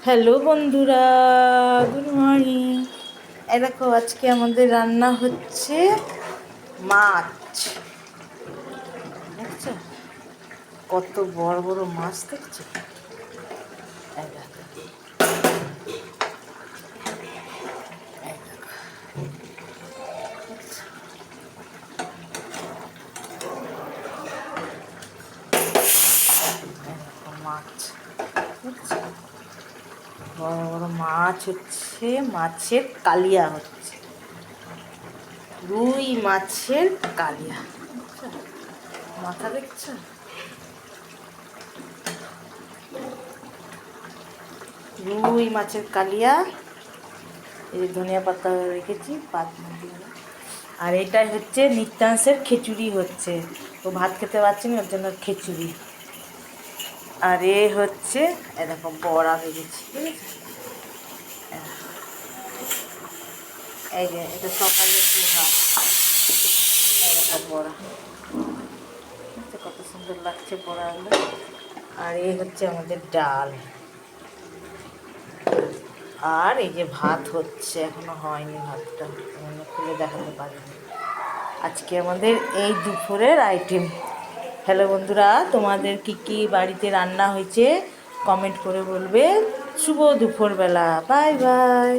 Hello বন্ধুরা, good morning. এই দেখো আজকে আমাদের রান্না হচ্ছে মাছ। দেখছো কত বড় বড় মাছ, দেখছো? এই দেখো, এই দেখো, দেখছো? এই দেখো মাছ, দেখছো? বড় বড় মাছ হচ্ছে, মাছের কালিয়া হচ্ছে, রুই মাছের কালিয়া। দেখছো? মাথা দেখছো? রুই মাছের কালিয়া। এই যে ধনিয়া পাতা রেখেছি, পাত দিয়ে। আর এটাই হচ্ছে নিত্যাংশের খিচুড়ি হচ্ছে, ও ভাত খেতে পারছে না, ওর জন্য খিচুড়ি। আর এ হচ্ছে এরকম বড়া ভেজেছি, বুঝেছি? এই যে এটা সকালে পোহা, এরকম বড়া। দেখতে কত সুন্দর লাগছে বড়াগুলো। আর এই হচ্ছে আমাদের ডাল। আর এই যে ভাত হচ্ছে, এখনো হয়নি ভাতটা, খুলে দেখাতে পারিনি। আজকে আমাদের এই দুপুরের আইটেম। হ্যালো বন্ধুরা, তোমাদের কি কি বাড়িতে রান্না হয়েছে কমেন্ট করে বলবে। শুভ দুপুরবেলা, বাই বাই।